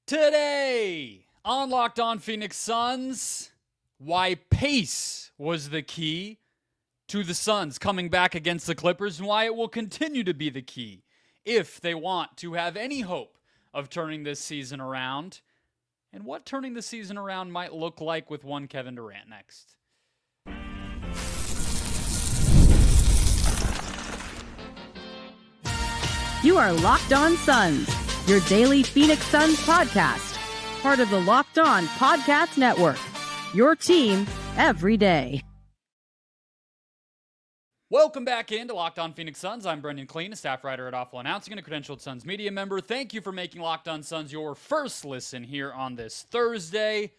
Today on Locked On Phoenix Suns, why pace was the key to the Suns coming back against the Clippers and why it will continue to be the key if they want to have any hope of turning this season around, and what turning the season around might look like with one Kevin Durant next. You are Locked On Suns, your daily Phoenix Suns podcast, part of the Locked On Podcast Network, your team every day. Welcome back into Locked On Phoenix Suns. I'm Brendon Kleen, a staff writer at Awful Announcing and a credentialed Suns media member. Thank you for making Locked On Suns your first listen here on this Thursday.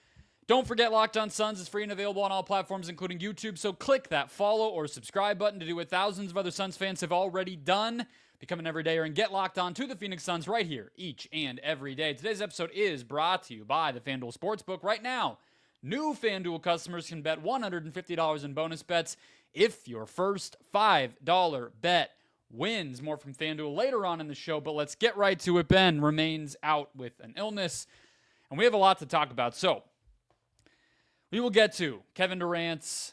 Don't forget, Locked On Suns is free and available on all platforms, including YouTube, so click that follow or subscribe button to do what thousands of other Suns fans have already done. Become an everydayer and get locked on to the Phoenix Suns right here each and every day. Today's episode is brought to you by the FanDuel Sportsbook. Right now, new FanDuel customers can bet $150 in bonus bets if your first $5 bet wins. More from FanDuel later on in the show, but let's get right to it. Ben remains out with an illness, and we have a lot to talk about. So, we will get to Kevin Durant's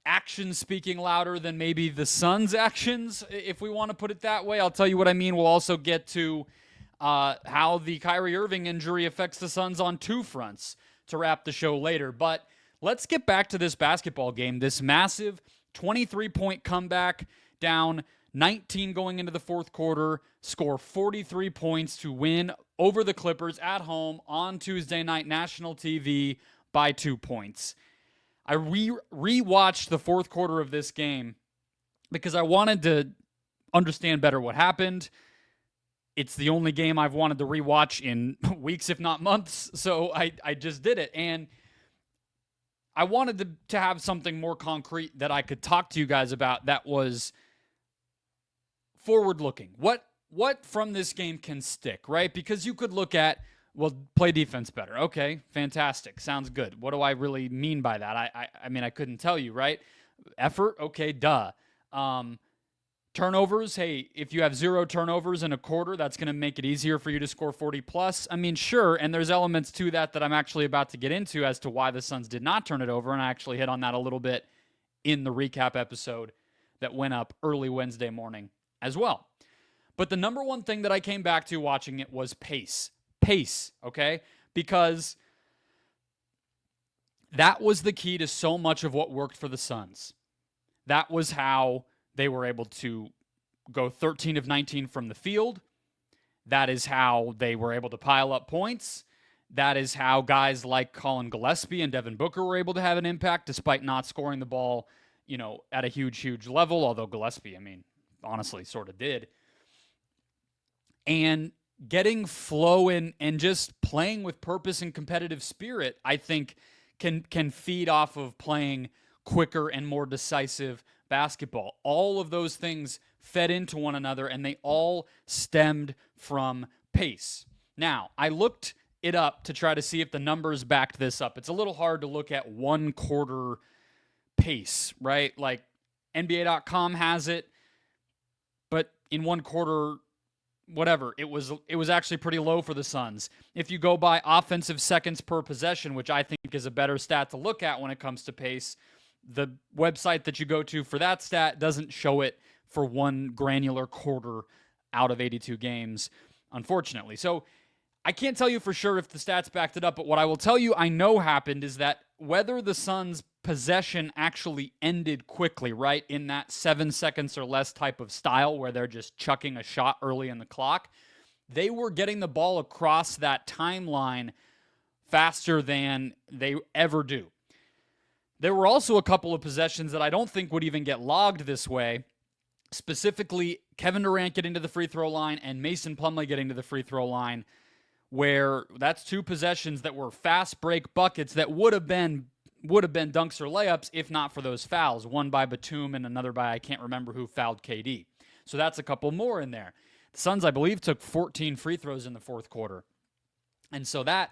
actions speaking louder than maybe the Suns' actions, if we want to put it that way. I'll tell you what I mean. We'll also get to how the Kyrie Irving injury affects the Suns on two fronts to wrap the show later. But let's get back to this basketball game, this massive 23-point comeback, down 19 going into the fourth quarter, score 43 points to win over the Clippers at home on Tuesday night, national TV, by 2 points. I re-watched the fourth quarter of this game because I wanted to understand better what happened. It's the only game I've wanted to rewatch in weeks, if not months, so I just did it. And I wanted to have something more concrete that I could talk to you guys about that was forward-looking. What from this game can stick, right? Because you could look at, well, play defense better. Okay, fantastic. Sounds good. What do I really mean by that? I mean, I couldn't tell you, right? Effort? Okay, duh. Turnovers? Hey, if you have 0 turnovers in a quarter, that's going to make it easier for you to score 40 plus. I mean, sure, and there's elements to that I'm actually about to get into as to why the Suns did not turn it over, and I actually hit on that a little bit in the recap episode that went up early Wednesday morning as well. But the number one thing that I came back to watching it was pace. Pace, okay? Because that was the key to so much of what worked for the Suns. That was how they were able to go 13 of 19 from the field. That is how they were able to pile up points. That is how guys like Colin Gillespie and Devin Booker were able to have an impact despite not scoring the ball, at a huge level, although Gillespie, honestly, sort of did. And getting flow in and just playing with purpose and competitive spirit, I think, can feed off of playing quicker and more decisive basketball. All of those things fed into one another, and they all stemmed from pace. Now, I looked it up to try to see if the numbers backed this up. It's a little hard to look at one quarter pace, right? Like NBA.com has it, but in one quarter, whatever, it was actually pretty low for the Suns. If you go by offensive seconds per possession, which I think is a better stat to look at when it comes to pace, the website that you go to for that stat doesn't show it for one granular quarter out of 82 games, unfortunately. So I can't tell you for sure if the stats backed it up, but what I will tell you I know happened is that whether the Suns' possession actually ended quickly, right, in that 7 seconds or less type of style where they're just chucking a shot early in the clock, they were getting the ball across that timeline faster than they ever do. There were also a couple of possessions that I don't think would even get logged this way, specifically Kevin Durant getting to the free throw line and Mason Plumlee getting to the free throw line, where that's two possessions that were fast break buckets that would have been dunks or layups if not for those fouls, one by Batum and another by, I can't remember who fouled KD. So that's a couple more in there. The Suns, I believe, took 14 free throws in the fourth quarter. And so that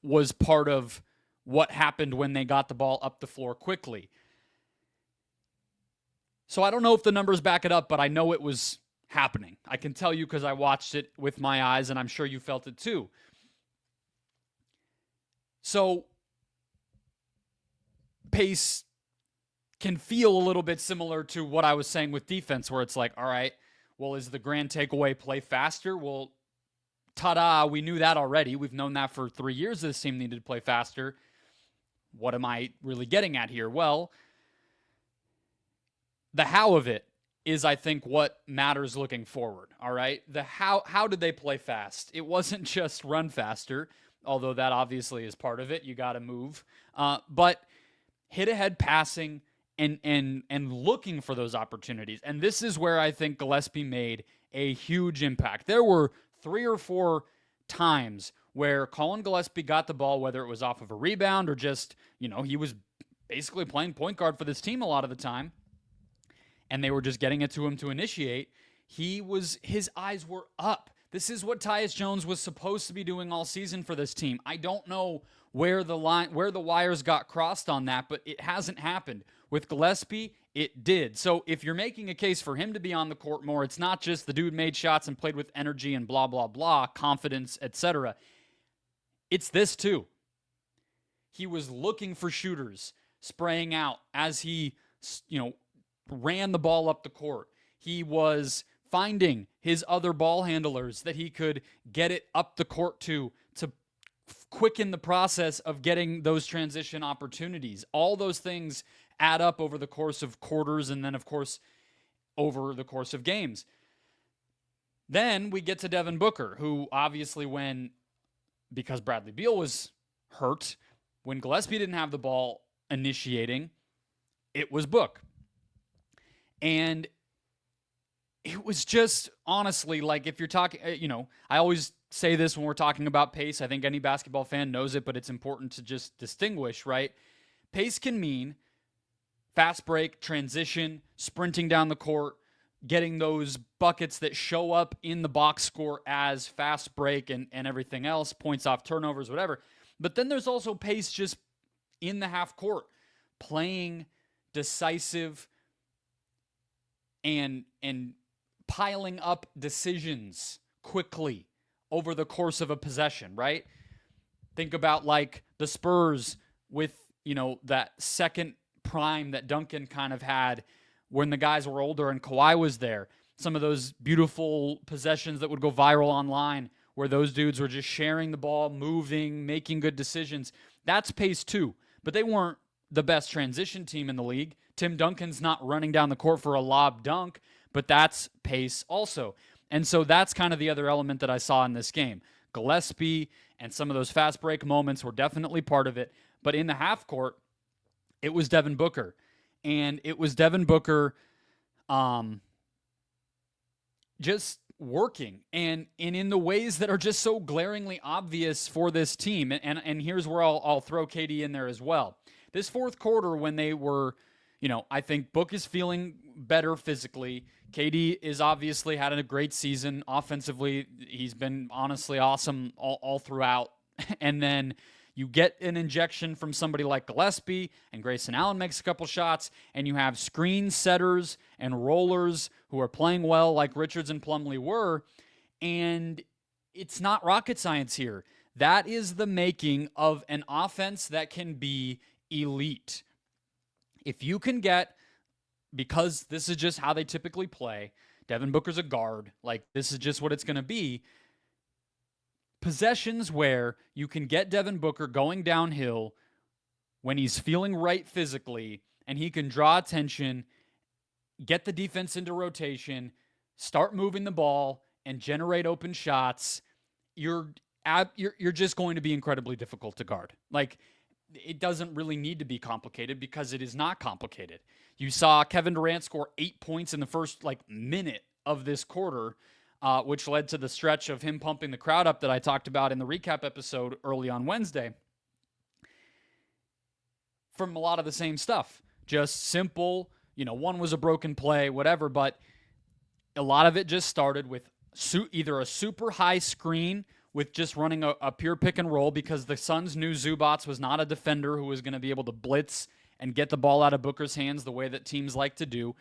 was part of what happened when they got the ball up the floor quickly. So I don't know if the numbers back it up, but I know it was happening. I can tell you because I watched it with my eyes, and I'm sure you felt it too. So pace can feel a little bit similar to what I was saying with defense, where it's like, all right, well, is the grand takeaway play faster? Well, ta-da, we knew that already. We've known that for 3 years. This team needed to play faster. What am I really getting at here? Well, the how of it is, I think, what matters looking forward, all right? The how did they play fast? It wasn't just run faster, although that obviously is part of it. You got to move. But hit-ahead passing and looking for those opportunities. And this is where I think Gillespie made a huge impact. There were 3 or 4 times where Colin Gillespie got the ball, whether it was off of a rebound or just, he was basically playing point guard for this team a lot of the time, and they were just getting it to him to initiate. His eyes were up. This is what Tyus Jones was supposed to be doing all season for this team. I don't know where the wires got crossed on that, but it hasn't happened. With Gillespie, it did. So if you're making a case for him to be on the court more, it's not just the dude made shots and played with energy and blah, blah, blah, confidence, etc. It's this too. He was looking for shooters, spraying out as he, ran the ball up the court. He was finding his other ball handlers that he could get it up the court to quicken the process of getting those transition opportunities. All those things add up over the course of quarters and then, of course, over the course of games. Then we get to Devin Booker, who obviously because Bradley Beal was hurt, when Gillespie didn't have the ball initiating, it was Book. And it was just, honestly, like if you're talking, I always say this when we're talking about pace. I think any basketball fan knows it, but it's important to just distinguish, right? Pace can mean fast break, transition, sprinting down the court, getting those buckets that show up in the box score as fast break and everything else, points off turnovers, whatever. But then there's also pace just in the half court, playing decisive and piling up decisions quickly over the course of a possession, right? Think about like the Spurs with, that second prime that Duncan kind of had when the guys were older and Kawhi was there. Some of those beautiful possessions that would go viral online where those dudes were just sharing the ball, moving, making good decisions. That's pace too. But they weren't the best transition team in the league. Tim Duncan's not running down the court for a lob dunk, but that's pace also. And so that's kind of the other element that I saw in this game. Gillespie and some of those fast break moments were definitely part of it. But in the half court, it was Devin Booker. And it was Devin Booker just working and in the ways that are just so glaringly obvious for this team. And here's where I'll throw KD in there as well. This fourth quarter when they were, I think Book is feeling better physically. KD is obviously had a great season. Offensively, he's been honestly awesome all throughout. And then you get an injection from somebody like Gillespie, and Grayson Allen makes a couple shots, and you have screen setters and rollers who are playing well like Richards and Plumlee were, and it's not rocket science here. That is the making of an offense that can be elite. If you can get, because this is just how they typically play, Devin Booker's a guard, like this is just what it's going to be, possessions where you can get Devin Booker going downhill when he's feeling right physically and he can draw attention, get the defense into rotation, start moving the ball, and generate open shots, you're just going to be incredibly difficult to guard. Like, it doesn't really need to be complicated because it is not complicated. You saw Kevin Durant score 8 points in the first minute of this quarter, which led to the stretch of him pumping the crowd up that I talked about in the recap episode early on Wednesday. From a lot of the same stuff. Just simple, one was a broken play, whatever, but a lot of it just started with either a super high screen with just running a pure pick and roll because the Suns knew Zubats was not a defender who was going to be able to blitz and get the ball out of Booker's hands the way that teams like to do.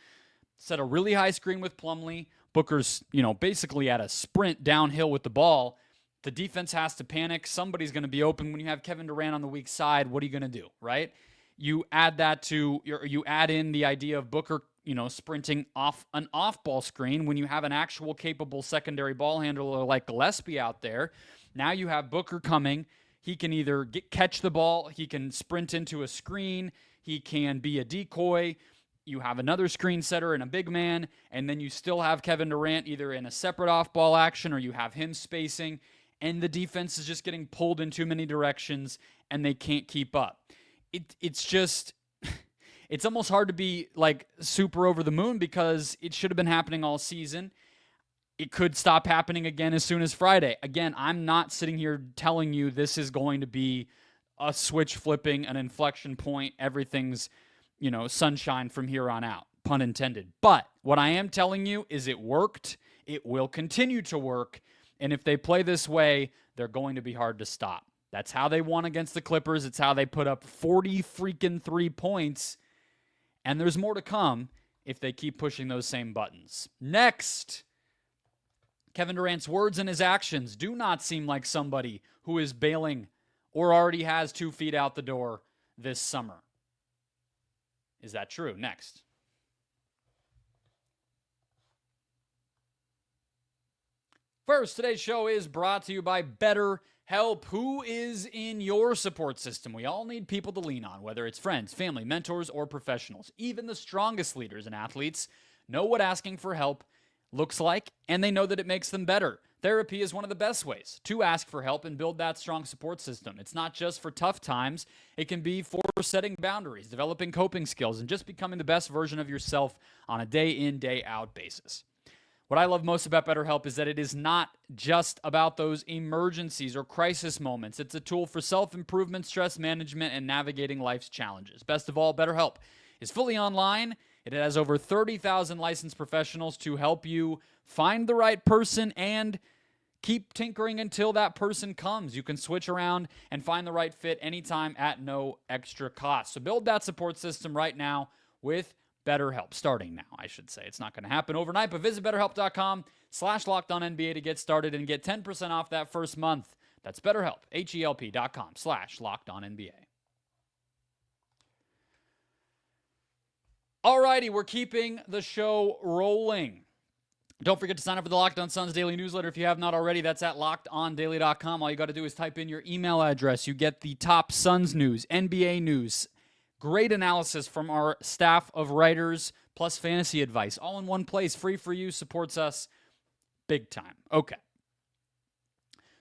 Set a really high screen with Plumlee. Booker's, basically at a sprint downhill with the ball. The defense has to panic. Somebody's going to be open. When you have Kevin Durant on the weak side, what are you going to do, right? You add in the idea of Booker, sprinting off an off-ball screen when you have an actual capable secondary ball handler like Gillespie out there. Now you have Booker coming. He can either catch the ball, he can sprint into a screen, he can be a decoy. You have another screen setter and a big man, and then you still have Kevin Durant either in a separate off-ball action or you have him spacing, and the defense is just getting pulled in too many directions, and they can't keep up. It's just, it's almost hard to be like super over the moon because it should have been happening all season. It could stop happening again as soon as Friday. Again, I'm not sitting here telling you this is going to be a switch flipping, an inflection point, everything's, sunshine from here on out, pun intended. But what I am telling you is it worked. It will continue to work. And if they play this way, they're going to be hard to stop. That's how they won against the Clippers. It's how they put up 40 freaking 3 points. And there's more to come if they keep pushing those same buttons. Next, Kevin Durant's words and his actions do not seem like somebody who is bailing or already has 2 feet out the door this summer. Is that true? Next. First, today's show is brought to you by BetterHelp. Who is in your support system? We all need people to lean on, whether it's friends, family, mentors, or professionals. Even the strongest leaders and athletes know what asking for help looks like, and they know that it makes them better. Therapy is one of the best ways to ask for help and build that strong support system. It's not just for tough times. It can be for setting boundaries, developing coping skills, and just becoming the best version of yourself on a day-in, day-out basis. What I love most about BetterHelp is that it is not just about those emergencies or crisis moments. It's a tool for self-improvement, stress management, and navigating life's challenges. Best of all, BetterHelp is fully online. It has over 30,000 licensed professionals to help you find the right person and keep tinkering until that person comes. You can switch around and find the right fit anytime at no extra cost. So build that support system right now with BetterHelp. Starting now, I should say. It's not going to happen overnight, but visit BetterHelp.com/LockedOnNBA to get started and get 10% off that first month. That's BetterHelp, HELP.com/LockedOnNBA. Alrighty, we're keeping the show rolling. Don't forget to sign up for the Locked On Suns daily newsletter if you have not already. That's at LockedOnDaily.com. All you got to do is type in your email address. You get the top Suns news, NBA news, great analysis from our staff of writers, plus fantasy advice, all in one place, free for you, supports us big time. Okay.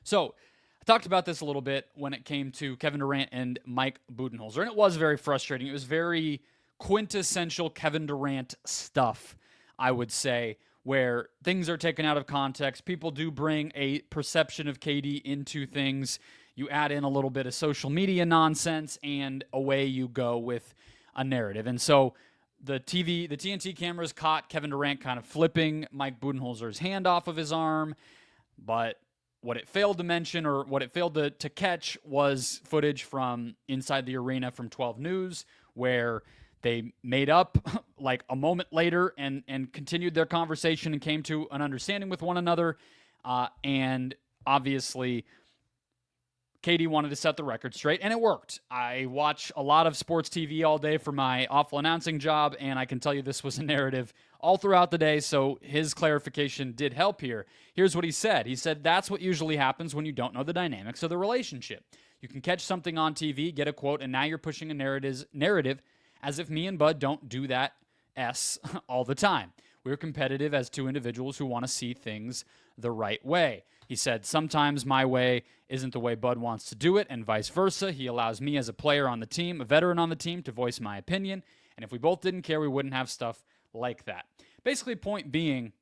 So, I talked about this a little bit when it came to Kevin Durant and Mike Budenholzer, and it was very frustrating. It was very quintessential Kevin Durant stuff, I would say, where things are taken out of context. People do bring a perception of KD into things. You add in a little bit of social media nonsense, and away you go with a narrative. And so the TNT cameras caught Kevin Durant kind of flipping Mike Budenholzer's hand off of his arm, but what it failed to mention, or what it failed to catch, was footage from inside the arena from 12 News, where they made up like a moment later and continued their conversation and came to an understanding with one another. And obviously, KD wanted to set the record straight, and it worked. I watch a lot of sports TV all day for my awful announcing job, and I can tell you this was a narrative all throughout the day, so his clarification did help here. Here's what he said. He said, "That's what usually happens when you don't know the dynamics of the relationship. You can catch something on TV, get a quote, and now you're pushing a narrative as if me and Bud don't do that all the time. We're competitive as two individuals who want to see things the right way." He said, "Sometimes my way isn't the way Bud wants to do it, and vice versa. He allows me as a player on the team, a veteran on the team, to voice my opinion. And if we both didn't care, we wouldn't have stuff like that." Basically, point being,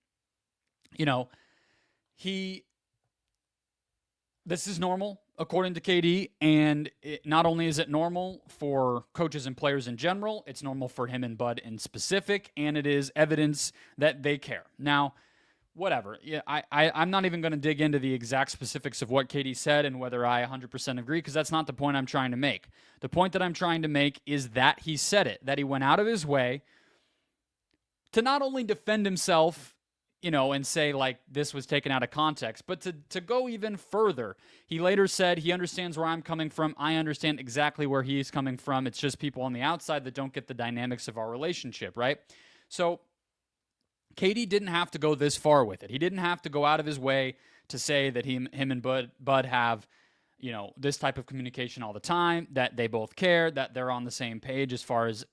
this is normal, according to KD, and not only is it normal for coaches and players in general, it's normal for him and Bud in specific, and it is evidence that they care. Now, whatever. Yeah, I'm not even going to dig into the exact specifics of what KD said and whether I 100% agree, because that's not the point I'm trying to make. The point that I'm trying to make is that he said it, that he went out of his way to not only defend himself and say like this was taken out of context. But to go even further, he later said he understands where I'm coming from. I understand exactly where he's coming from. It's just people on the outside that don't get the dynamics of our relationship, right? So KD didn't have to go this far with it. He didn't have to go out of his way to say that him and Bud have, this type of communication all the time, that they both care, that they're on the same page as far as,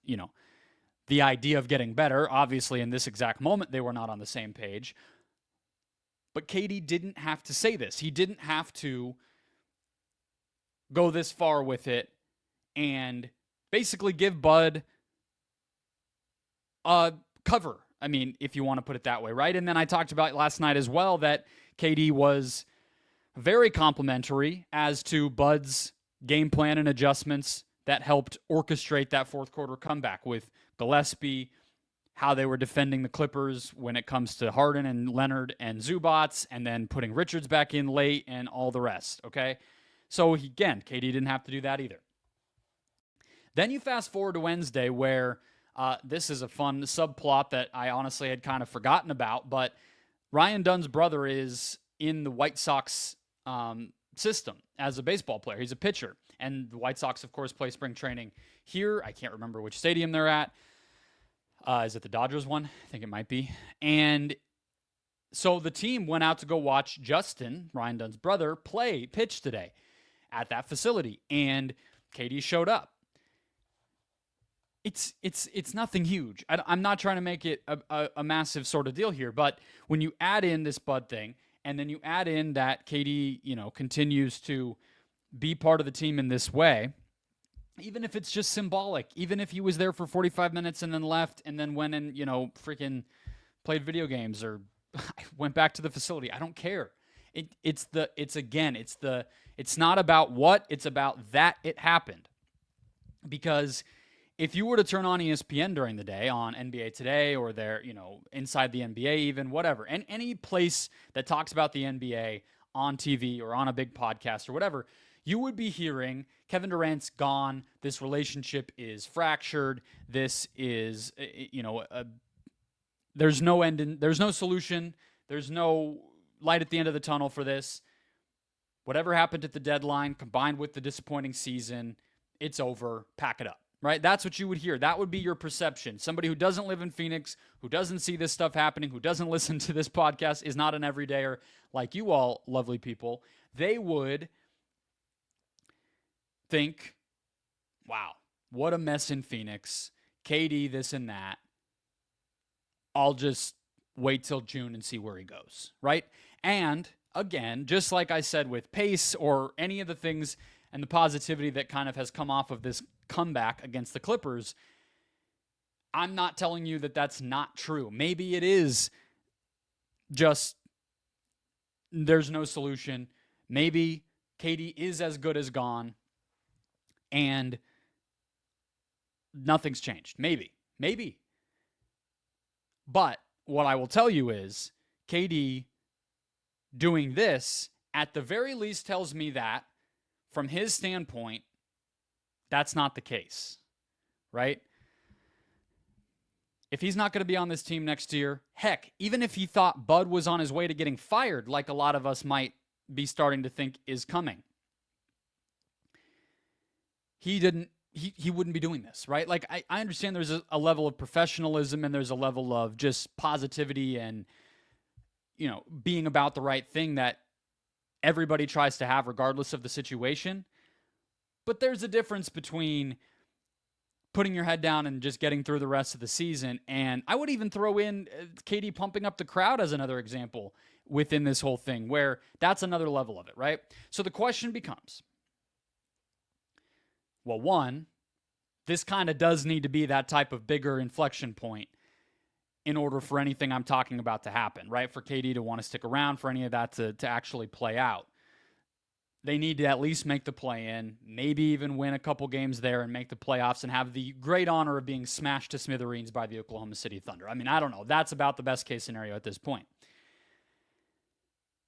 the idea of getting better. Obviously, in this exact moment, they were not on the same page. But KD didn't have to say this. He didn't have to go this far with it and basically give Bud a cover. I mean, if you want to put it that way, right? And then I talked about last night as well that KD was very complimentary as to Bud's game plan and adjustments that helped orchestrate that fourth quarter comeback with Gillespie, how they were defending the Clippers when it comes to Harden and Leonard and Zubats, and then putting Richards back in late and all the rest, okay? So, again, KD didn't have to do that either. Then you fast forward to Wednesday where this is a fun subplot that I honestly had kind of forgotten about, but Ryan Dunn's brother is in the White Sox system as a baseball player. He's a pitcher. And the White Sox, of course, play spring training here. I can't remember which stadium they're at. Is it the Dodgers one? I think it might be. And so the team went out to go watch Justin, Ryan Dunn's brother, pitch today at that facility. And KD showed up. It's nothing huge. I'm not trying to make it a massive sort of deal here, but when you add in this Bud thing, and then you add in that KD, continues to be part of the team in this way, even if it's just symbolic, even if he was there for 45 minutes and then left and then went and, freaking played video games or went back to the facility, I don't care. It's not about what, it's about that it happened. Because if you were to turn on ESPN during the day, on NBA Today or their, Inside the NBA even, whatever, and any place that talks about the NBA on TV or on a big podcast or whatever, you would be hearing Kevin Durant's gone, this relationship is fractured, this is, there's no end, there's no solution, there's no light at the end of the tunnel for this. Whatever happened at the deadline, combined with the disappointing season, it's over, pack it up. Right? That's what you would hear. That would be your perception. Somebody who doesn't live in Phoenix, who doesn't see this stuff happening, who doesn't listen to this podcast, is not an everydayer like you all lovely people. They would think, wow, what a mess in Phoenix. KD, this and that. I'll just wait till June and see where he goes, right? And again, just like I said with pace or any of the things and the positivity that kind of has come off of this comeback against the Clippers, I'm not telling you that that's not true. Maybe it is just there's no solution. Maybe KD is as good as gone and nothing's changed. Maybe. But what I will tell you is KD doing this at the very least tells me that from his standpoint, that's not the case, right? If he's not going to be on this team next year, heck, even if he thought Bud was on his way to getting fired, like a lot of us might be starting to think is coming, he wouldn't be doing this, right? Like, I understand there's a level of professionalism and there's a level of just positivity and, being about the right thing that everybody tries to have regardless of the situation. But there's a difference between putting your head down and just getting through the rest of the season. And I would even throw in KD pumping up the crowd as another example within this whole thing, where that's another level of it, right? So the question becomes, well, one, this kind of does need to be that type of bigger inflection point in order for anything I'm talking about to happen, right? For KD to want to stick around, for any of that to actually play out. They need to at least make the play-in, maybe even win a couple games there and make the playoffs and have the great honor of being smashed to smithereens by the Oklahoma City Thunder. I mean, I don't know. That's about the best-case scenario at this point.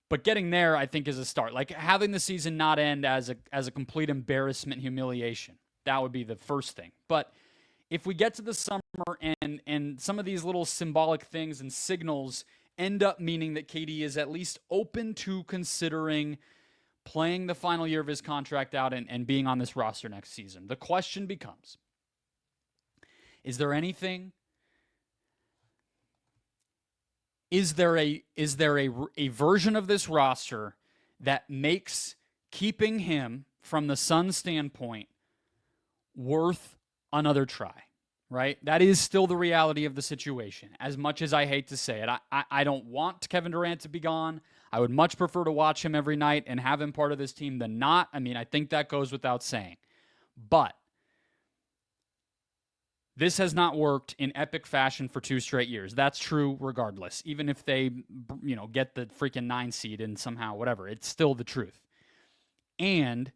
But getting there, I think, is a start. Like, having the season not end as a complete embarrassment, humiliation. That would be the first thing. But if we get to the summer and some of these little symbolic things and signals end up meaning that KD is at least open to considering playing the final year of his contract out and being on this roster next season. The question becomes, is there a version of this roster that makes keeping him from the Suns' standpoint worth another try, right? That is still the reality of the situation, as much as I hate to say it. I don't want Kevin Durant to be gone. I would much prefer to watch him every night and have him part of this team than not. I mean, I think that goes without saying. But this has not worked in epic fashion for 2 straight years. That's true regardless. Even if they, get the freaking 9 seed and somehow whatever, it's still the truth. And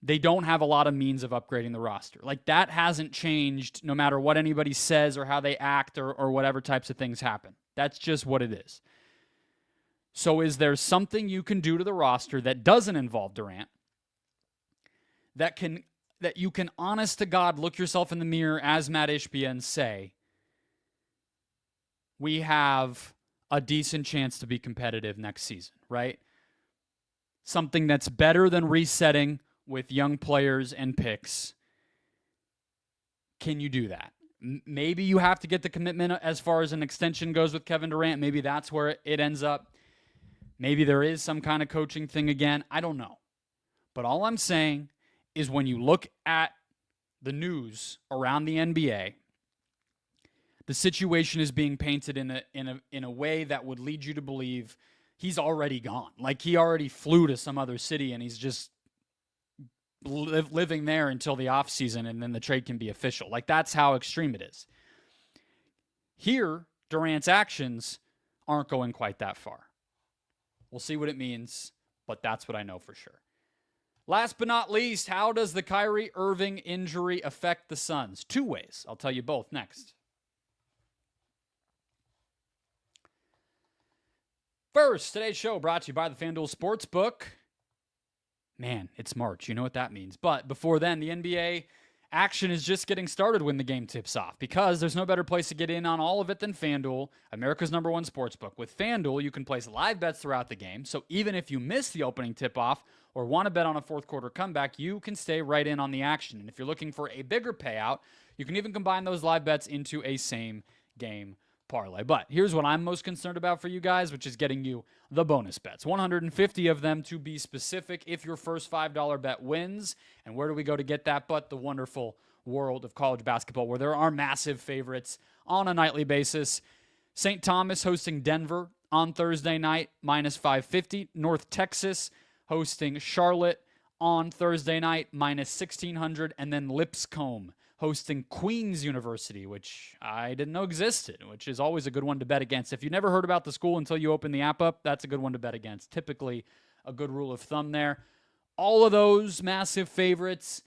they don't have a lot of means of upgrading the roster. Like, that hasn't changed no matter what anybody says or how they act or whatever types of things happen. That's just what it is. So is there something you can do to the roster that doesn't involve Durant that you can, honest to God, look yourself in the mirror as Matt Ishbia and say, we have a decent chance to be competitive next season, right? Something that's better than resetting with young players and picks. Can you do that? Maybe you have to get the commitment as far as an extension goes with Kevin Durant. Maybe that's where it ends up. Maybe there is some kind of coaching thing again. I don't know. But all I'm saying is when you look at the news around the NBA, the situation is being painted in a way that would lead you to believe he's already gone. Like, he already flew to some other city and he's just living there until the offseason and then the trade can be official. Like, that's how extreme it is. Here, Durant's actions aren't going quite that far. We'll see what it means, but that's what I know for sure. Last but not least, how does the Kyrie Irving injury affect the Suns? 2 ways. I'll tell you both next. First, today's show brought to you by the FanDuel Sportsbook. Man, it's March. You know what that means. But before then, the NBA action is just getting started when the game tips off, because there's no better place to get in on all of it than FanDuel, America's #1 sportsbook. With FanDuel, you can place live bets throughout the game, so even if you miss the opening tip-off or want to bet on a fourth quarter comeback, you can stay right in on the action. And if you're looking for a bigger payout, you can even combine those live bets into a same-game parlay. But here's what I'm most concerned about for you guys, which is getting you the bonus bets. 150 of them to be specific if your first $5 bet wins. And where do we go to get that but the wonderful world of college basketball, where there are massive favorites on a nightly basis. St. Thomas hosting Denver on Thursday night, minus 550. North Texas hosting Charlotte on Thursday night, minus 1600. And then Lipscomb hosting Queen's University, which I didn't know existed, which is always a good one to bet against. If you never heard about the school until you open the app up, that's a good one to bet against. Typically a good rule of thumb there. All of those massive favorites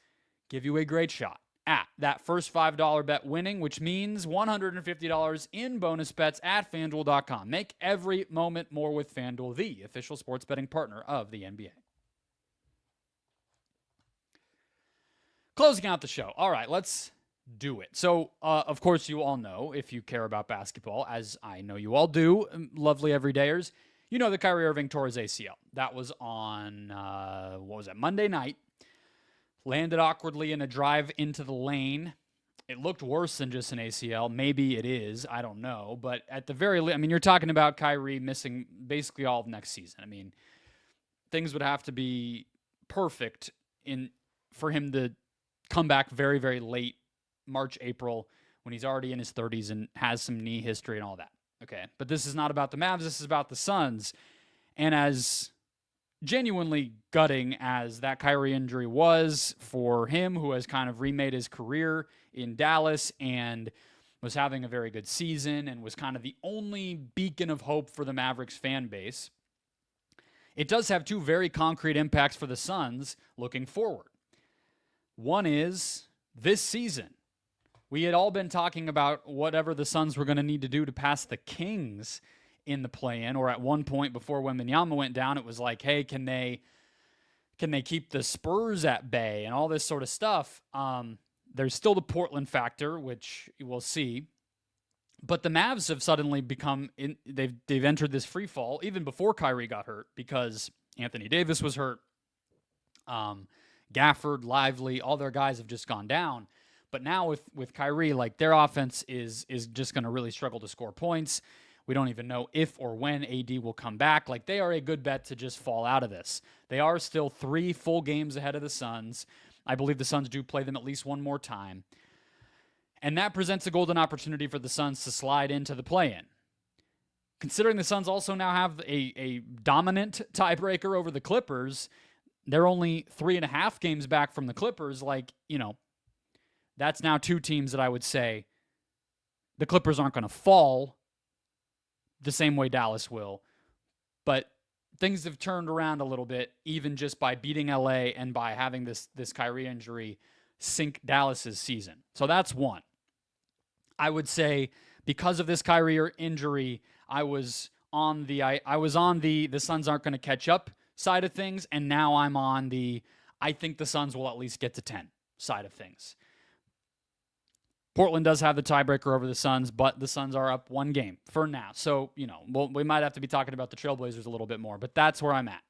give you a great shot at that first $5 bet winning, which means $150 in bonus bets at FanDuel.com. Make every moment more with FanDuel, the official sports betting partner of the NBA. Closing out the show. All right, let's do it. So, of course, you all know, if you care about basketball, as I know you all do, lovely everydayers, you know that Kyrie Irving tore his ACL. That was on, Monday night. Landed awkwardly in a drive into the lane. It looked worse than just an ACL. Maybe it is. I don't know. But at the very least, you're talking about Kyrie missing basically all of next season. Things would have to be perfect for him to come back very, very late March, April, when he's already in his 30s and has some knee history and all that. Okay, but this is not about the Mavs. This is about the Suns. And as genuinely gutting as that Kyrie injury was for him, who has kind of remade his career in Dallas and was having a very good season and was kind of the only beacon of hope for the Mavericks fan base, it does have 2 very concrete impacts for the Suns looking forward. One is this season. We had all been talking about whatever the Suns were going to need to do to pass the Kings in the play-in, or at one point before Wembanyama went down, it was like, hey, can they keep the Spurs at bay and all this sort of stuff. There's still the Portland factor, which we'll see. But the Mavs have suddenly they've entered this free fall even before Kyrie got hurt because Anthony Davis was hurt. Gafford, Lively, all their guys have just gone down. But now with Kyrie, like their offense is just going to really struggle to score points. We don't even know if or when AD will come back. Like they are a good bet to just fall out of this. They are still 3 full games ahead of the Suns. I believe the Suns do play them at least one more time. And that presents a golden opportunity for the Suns to slide into the play-in. Considering the Suns also now have a dominant tiebreaker over the Clippers, they're only 3.5 games back from the Clippers. Like, that's now 2 teams that I would say the Clippers aren't going to fall the same way Dallas will. But things have turned around a little bit, even just by beating LA and by having this Kyrie injury sink Dallas's season. So that's one. I would say because of this Kyrie injury, I was on the Suns aren't going to catch up side of things, and now I'm on the I think the Suns will at least get to 10 side of things. Portland does have the tiebreaker over the Suns, but the Suns are up 1 game for now. So, we might have to be talking about the Trailblazers a little bit more, but that's where I'm at.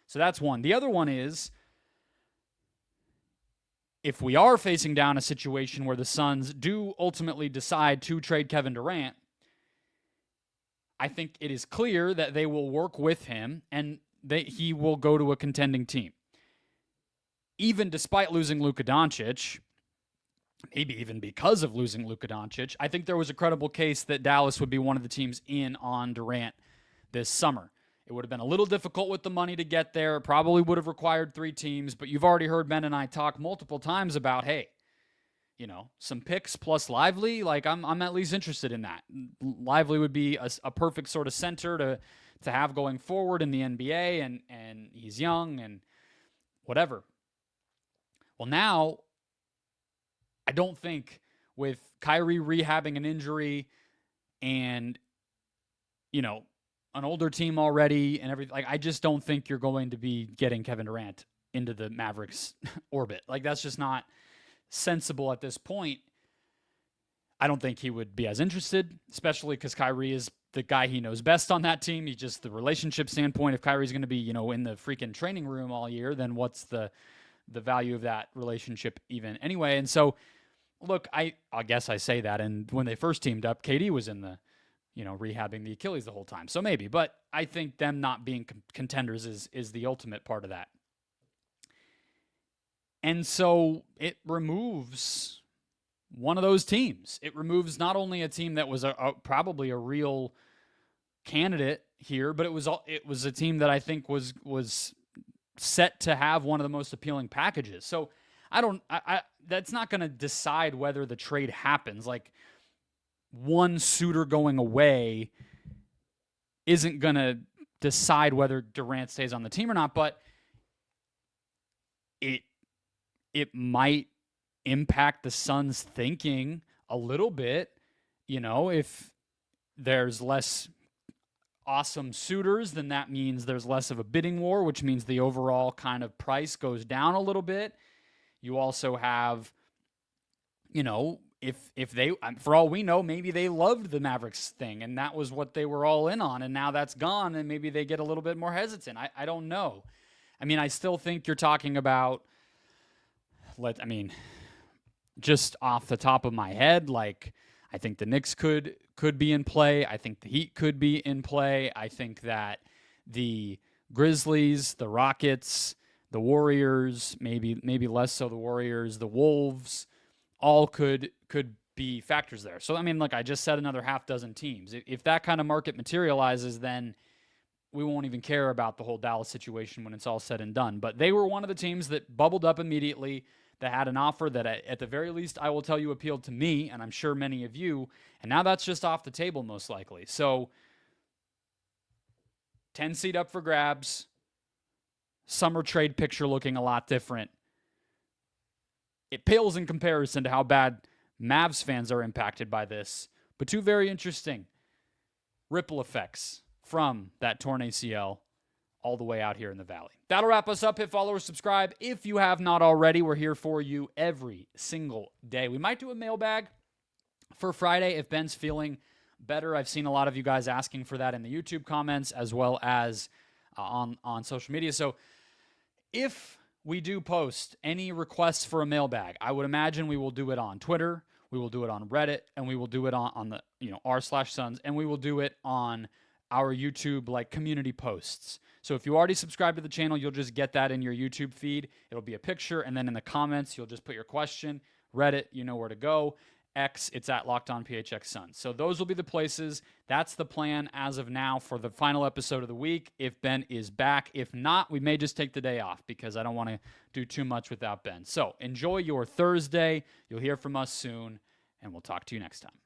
So that's one. The other one is, if we are facing down a situation where the Suns do ultimately decide to trade Kevin Durant, I think it is clear that they will work with him and that he will go to a contending team. Even despite losing Luka Doncic, maybe even because of losing Luka Doncic, I think there was a credible case that Dallas would be one of the teams in on Durant this summer. It would have been a little difficult with the money to get there. It probably would have required 3 teams, but you've already heard Ben and I talk multiple times about, hey, some picks plus Lively. Like I'm at least interested in that. Lively would be a perfect sort of center to have going forward in the NBA, and he's young and whatever. Well, now I don't think with Kyrie rehabbing an injury and an older team already and everything, like I just don't think you're going to be getting Kevin Durant into the Mavericks orbit. Like that's just not sensible at this point. I don't think he would be as interested, especially because Kyrie is the guy he knows best on that team. He's just the relationship standpoint. If Kyrie's going to be, in the freaking training room all year, then what's the value of that relationship even anyway? And so, look, I guess I say that. And when they first teamed up, KD was in the, rehabbing the Achilles the whole time. So maybe, but I think them not being contenders is the ultimate part of that. And so it removes one of those teams. It removes not only a team that was probably a real candidate here, but it was a team that I think was set to have one of the most appealing packages. So that's not going to decide whether the trade happens. Like one suitor going away isn't going to decide whether Durant stays on the team or not, but it might impact the Suns' thinking a little bit, if there's less awesome suitors, then that means there's less of a bidding war, which means the overall kind of price goes down a little bit. You also have, if they, for all we know, maybe they loved the Mavericks thing and that was what they were all in on, and now that's gone and maybe they get a little bit more hesitant. I don't know. I mean, I still think you're talking about, just off the top of my head, like I think the Knicks could be in play. I think the Heat could be in play. I think that the Grizzlies, the Rockets, the Warriors, maybe less so the Warriors, the Wolves, all could be factors there. So, I just said another half dozen teams. If that kind of market materializes, then we won't even care about the whole Dallas situation when it's all said and done. But they were one of the teams that bubbled up immediately, that had an offer that at the very least I will tell you appealed to me, and I'm sure many of you, and now that's just off the table most likely. So 10 seed up for grabs, summer trade picture looking a lot different. It pales in comparison to how bad Mavs fans are impacted by this, but 2 very interesting ripple effects from that torn ACL all the way out here in the Valley. That'll wrap us up. Hit follow or subscribe if you have not already. We're here for you every single day. We might do a mailbag for Friday if Ben's feeling better. I've seen a lot of you guys asking for that in the YouTube comments as well as on social media. So if we do post any requests for a mailbag, I would imagine we will do it on Twitter, we will do it on Reddit, and we will do it on the r/Suns, and we will do it on our YouTube like community posts. So if you already subscribe to the channel, you'll just get that in your YouTube feed. It'll be a picture, and then in the comments, you'll just put your question. Reddit, you know where to go. X, it's at Locked On PHX Suns. So those will be the places. That's the plan as of now for the final episode of the week if Ben is back. If not, we may just take the day off because I don't want to do too much without Ben. So enjoy your Thursday. You'll hear from us soon, and we'll talk to you next time.